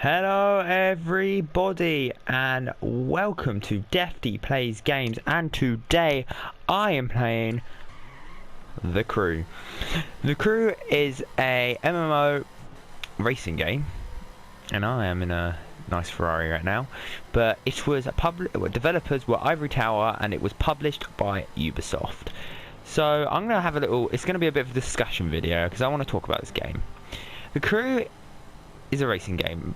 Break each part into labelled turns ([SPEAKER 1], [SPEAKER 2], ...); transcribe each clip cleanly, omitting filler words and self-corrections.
[SPEAKER 1] Hello everybody and welcome to Defteyy Plays Games, and today I am playing The Crew. The Crew is a MMO racing game and I am in a nice Ferrari right now, but it was developers were Ivory and it was published by Ubisoft. So I'm going to have it's going to be a bit of a discussion video because I want to talk about this game. The Crew is a racing game,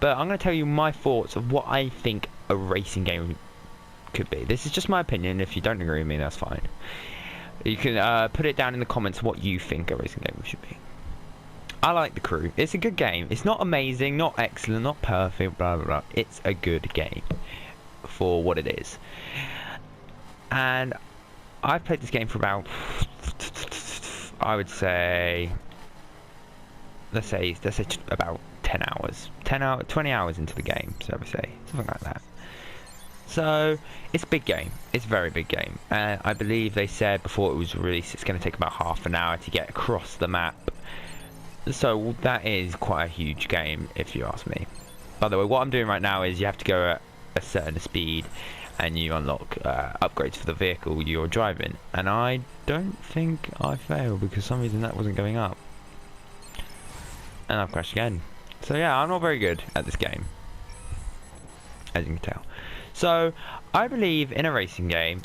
[SPEAKER 1] but I'm going to tell you my thoughts of what I think a racing game could be. This is just my opinion. If you don't agree with me, that's fine. You can put it down in the comments what you think a racing game should be. I like The Crew. It's a good game. It's not amazing, not excellent, not perfect, blah blah blah. It's a good game for what it is. And I've played this game for about, I would say, let's say about 10 hours, 20 hours into the game, so I would say, something like that. So it's a big game. It's a very big game. I believe they said before it was released it's going to take about half an hour to get across the map. So that is quite a huge game, if you ask me. By the way, what I'm doing right now is you have to go at a certain speed and you unlock upgrades for the vehicle you're driving. And I don't think I failed because for some reason that wasn't going up. And I've crashed again. So yeah, I'm not very good at this game, as you can tell. So I believe in a racing game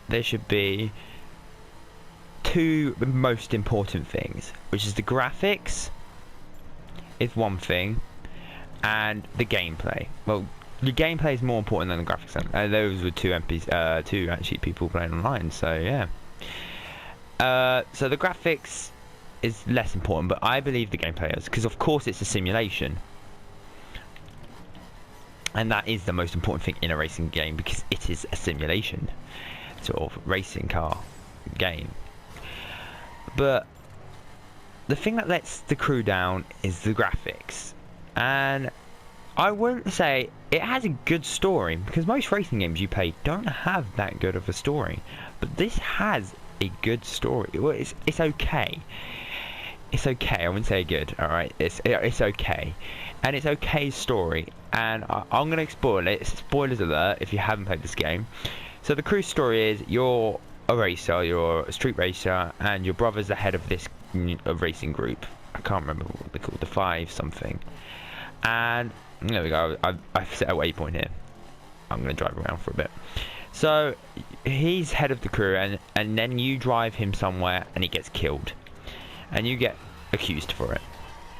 [SPEAKER 1] there should be two most important things, which is the graphics is one thing and the gameplay. Well, the gameplay is more important than the graphics. Those were two actually people playing online, so yeah. So the graphics is less important, but I believe the gameplay is, because of course it's a simulation, and that is the most important thing in a racing game because it is a simulation sort of racing car game. But the thing that lets The Crew down is the graphics, and I won't say it has a good story because most racing games you play don't have that good of a story, but this has a good story. Well, it's okay. It's okay. I wouldn't say good. All right, it's okay, and it's okay story. And I'm gonna spoil it. Spoilers alert if you haven't played this game. So the Crew story is you're a racer, you're a street racer, and your brother's the head of this racing group. I can't remember what they're called, the 5 something. And there we go. I've set a waypoint here. I'm gonna drive around for a bit. So he's head of the crew, and then you drive him somewhere, and he gets killed. And you get accused for it.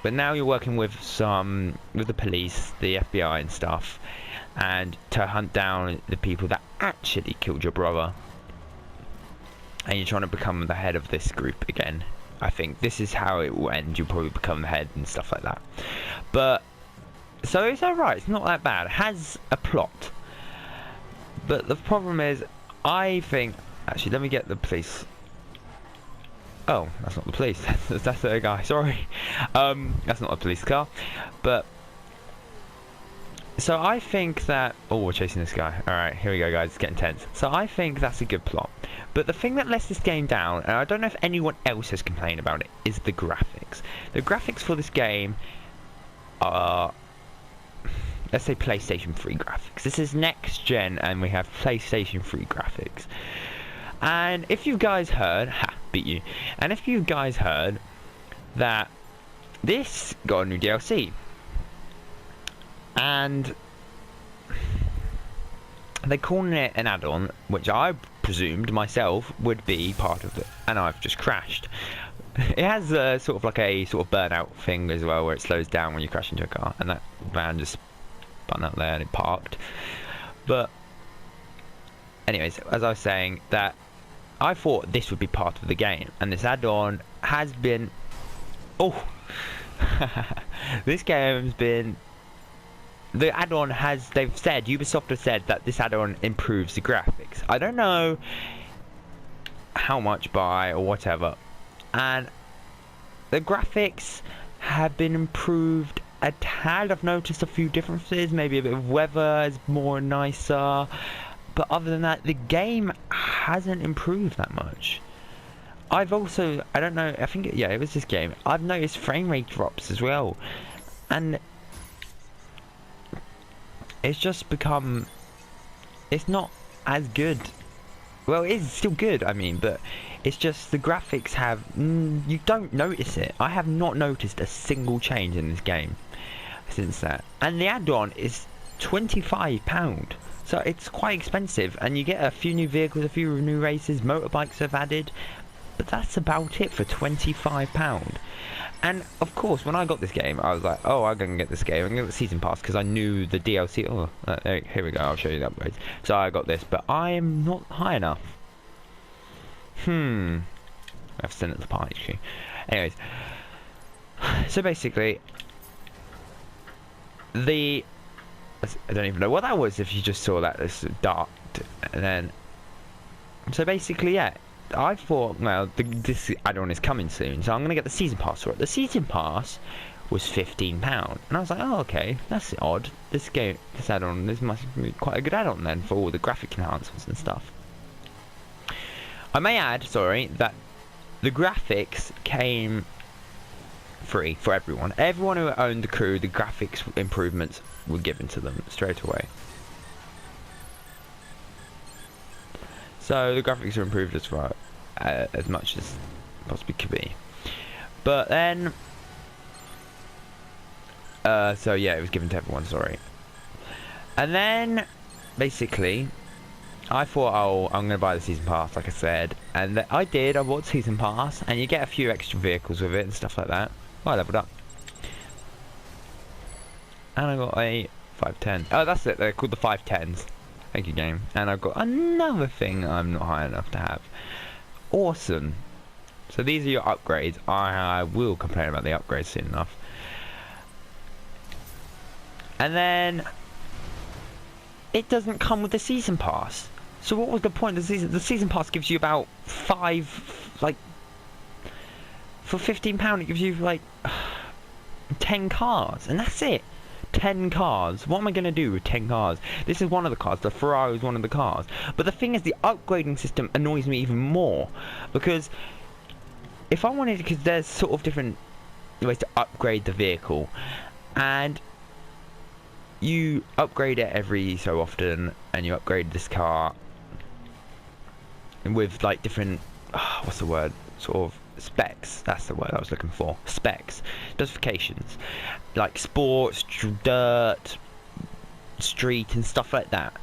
[SPEAKER 1] But now you're working with the police, the FBI and stuff, and to hunt down the people that actually killed your brother. And you're trying to become the head of this group again. I think this is how it will end. You'll probably become the head and stuff like that. But so it's alright. It's not that bad. It has a plot. But the problem is, I think actually, let me get the police. Oh, that's not the police. That's the guy. Sorry. That's not a police car. But so I think that. Oh, we're chasing this guy. All right, here we go, guys. It's getting tense. So I think that's a good plot. But the thing that lets this game down, and I don't know if anyone else has complained about it, is the graphics. The graphics for this game are, let's say, PlayStation 3 graphics. This is next gen, and we have PlayStation 3 graphics. And if you guys heard, beat you. And if you guys heard that this got a new DLC, and they're calling it an add-on, which I presumed myself would be part of it, and I've just crashed. It has sort of like a sort of burnout thing as well, where it slows down when you crash into a car, and that van just spun out there and it parked. But anyways, as I was saying, that I thought this would be part of the game, and this add-on has been, this game has been, the add-on has, Ubisoft have said that this add-on improves the graphics. I don't know how much by or whatever, and the graphics have been improved a tad. I've noticed a few differences, maybe a bit of weather is more nicer, but other than that, the game hasn't improved that much. I've also, I don't know, I think, yeah, it was this game. I've noticed frame rate drops as well. And it's just become, it's not as good. Well, it is still good, I mean, but it's just the graphics have, you don't notice it. I have not noticed a single change in this game since that. And the add-on is £25, so it's quite expensive, and you get a few new vehicles, a few new races, motorbikes have added, but that's about it for £25. And of course, when I got this game, I was like, oh, I'm gonna get this game, I'm gonna get the season pass, because I knew the DLC. Oh, here we go, I'll show you the upgrades. So I got this, but I am not high enough. I've sent it to the party queue. Anyways, so basically, I don't even know what that was. If you just saw that, this dart, and then, so basically, yeah, I thought, well, this add-on is coming soon, so I'm gonna get the season pass for it. The season pass was £15, and I was like, oh, okay, that's odd. This add-on, this must be quite a good add-on then for all the graphic enhancements and stuff. I may add, sorry, that the graphics came free for everyone. Everyone who owned the crew, the graphics improvements were given to them straight away. So the graphics are improved as far as much as possibly could be. But then, so yeah, it was given to everyone. Sorry. And then, basically, I thought, oh, I'm gonna buy the season pass, like I said, and I did. I bought the season pass, and you get a few extra vehicles with it and stuff like that. Well, I leveled up, and I got a 510. Oh, that's it. They're called the 510s. Thank you, game. And I've got another thing I'm not high enough to have. Awesome. So these are your upgrades. I will complain about the upgrades soon enough. And then it doesn't come with the season pass. So what was the point of the season? The season pass gives you about 5, like, for £15 it gives you like 10 cars, and that's it. 10 cars. What am I going to do with 10 cars? This is one of the cars. The Ferrari is one of the cars. But the thing is, the upgrading system annoys me even more, because if I wanted, because there's sort of different ways to upgrade the vehicle, and you upgrade it every so often, and you upgrade this car with like different, what's the word, sort of specs. That's the word I was looking for. Specs, specifications, like sports, dirt, street, and stuff like that.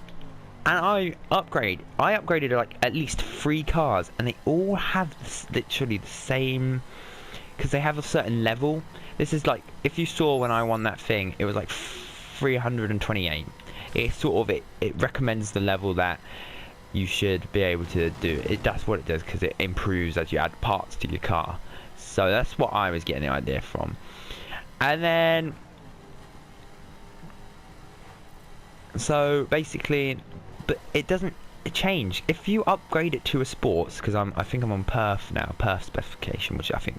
[SPEAKER 1] And I upgraded like at least 3 cars, and they all have literally the same, because they have a certain level. This is like, if you saw when I won that thing, it was like 328. It sort of, it recommends the level that you should be able to do. That's what it does, because it improves as you add parts to your car. So that's what I was getting the idea from. And then, so basically, but it doesn't change if you upgrade it to a sports, because I think I'm on Perf now, Perf specification, which I think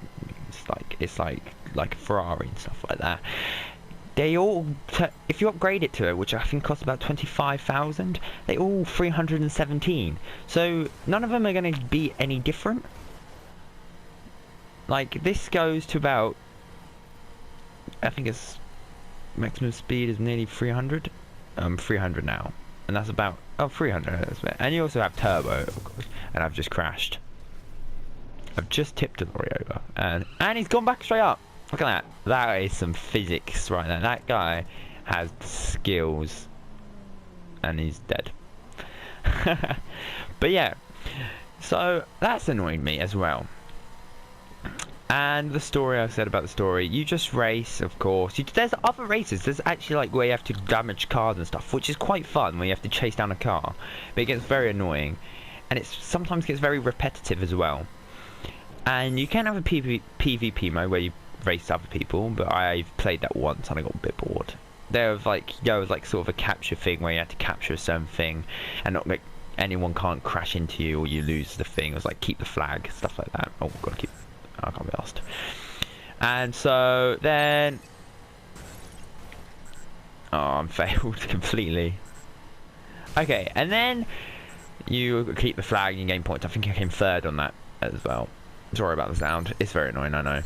[SPEAKER 1] it's like a Ferrari and stuff like that. They all, if you upgrade it to it, which I think costs about 25,000, they all 317. So none of them are going to be any different. Like this goes to about, I think its maximum speed is nearly 300. 300 now, and that's about 300. And you also have turbo, of course. And I've just crashed. I've just tipped a lorry over, and he's gone back straight up. Look at that. That is some physics right there. That guy has skills. And he's dead. But yeah. So that's annoying me as well. And the story, I said about the story, you just race, of course. There's other races. There's actually like where you have to damage cars and stuff, which is quite fun, where you have to chase down a car. But it gets very annoying. And it sometimes gets very repetitive as well. And you can have a PvP mode where you race other people, but I've played that once and I got a bit bored. There was like sort of a capture thing where you had to capture a certain thing, and not like anyone can't crash into you or you lose the thing. It was like keep the flag, stuff like that. Oh, gotta keep. I can't be asked. And so then, I'm failed completely. Okay, and then you keep the flag and you gain points. I think I came 3rd on that as well. Sorry about the sound. It's very annoying, I know.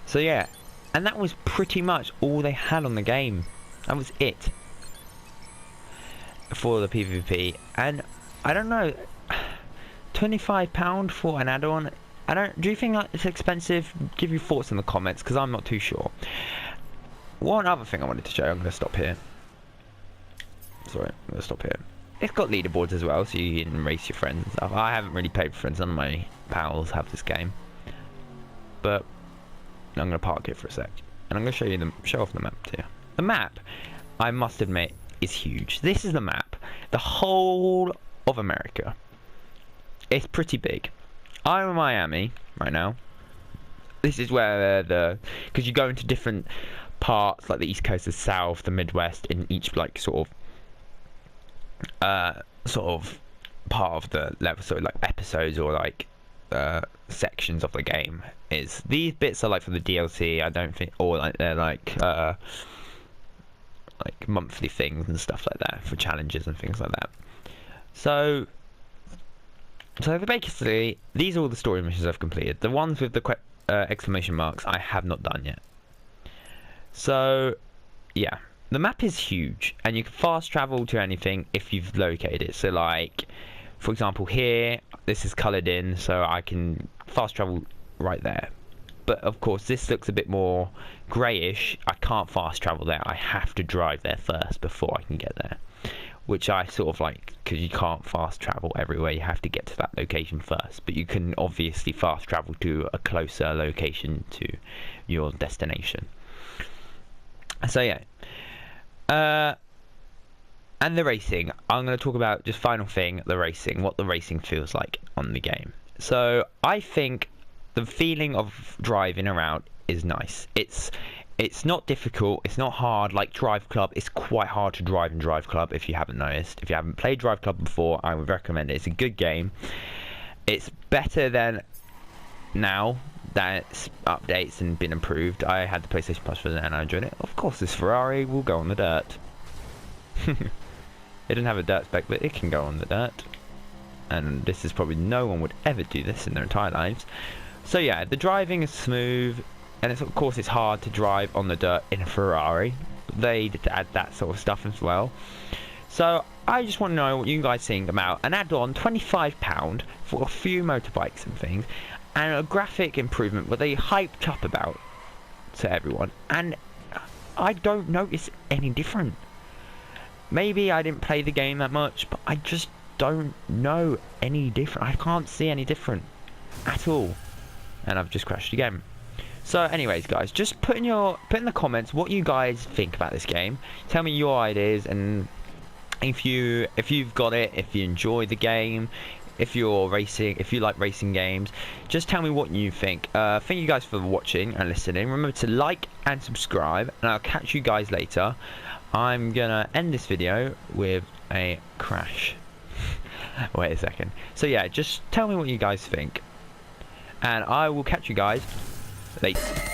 [SPEAKER 1] So yeah, And that was pretty much all they had on the game. That was it for the PvP. And I don't know, £25 for an add-on. Do you think that it's expensive? Give your thoughts in the comments, because I'm not too sure. One other thing I wanted to show, I'm going to stop here. Sorry, I'm going to stop here. It's got leaderboards as well, so you can race your friends and stuff. I haven't really played with friends, none of my pals have this game. But I'm going to park it for a sec. And I'm going to show off the map to you. The map, I must admit, is huge. This is the map. The whole of America. It's pretty big. I'm in Miami right now. This is where because you go into different parts, like the East Coast, the South, the Midwest, in each like sort of part of the level, so like episodes or like sections of the game. Is these bits are like for the DLC, I don't think, or like they're like monthly things and stuff like that for challenges and things like that. So basically, these are all the story missions I've completed. The ones with the exclamation marks I have not done yet. So, yeah. The map is huge, and you can fast travel to anything if you've located it. So, like, for example, here, this is coloured in, so I can fast travel right there. But, of course, this looks a bit more greyish. I can't fast travel there. I have to drive there first before I can get there. Which I sort of like, because you can't fast travel everywhere, you have to get to that location first. But you can obviously fast travel to a closer location to your destination. So yeah. And the racing. I'm going to talk about, just final thing, the racing. What the racing feels like on the game. So I think the feeling of driving around is nice. It's not difficult, it's not hard like Drive Club. It's quite hard to drive in Drive Club if you haven't noticed. If you haven't played Drive Club before, I would recommend it. It's a good game. It's better than now that it's updates and been improved. I had the PlayStation Plus for it and I enjoyed it. Of course, this Ferrari will go on the dirt. It didn't have a dirt spec, but it can go on the dirt. And this is probably, no one would ever do this in their entire lives. So yeah, the driving is smooth. And of course it's hard to drive on the dirt in a Ferrari. They did add that sort of stuff as well. So I just want to know what you guys think about an add-on, £25 for a few motorbikes and things, and a graphic improvement where they hyped up about to everyone. And I don't notice any different. Maybe I didn't play the game that much, but I just don't know any different. I can't see any different at all. And I've just crashed again. So anyways guys, just put in the comments what you guys think about this game. Tell me your ideas, and if you've got it, if you enjoy the game, if you like racing games, just tell me what you think. Thank you guys for watching and listening. Remember to like and subscribe, and I'll catch you guys later. I'm gonna end this video with a crash. Wait a second. So yeah, just tell me what you guys think, and I will catch you guys later.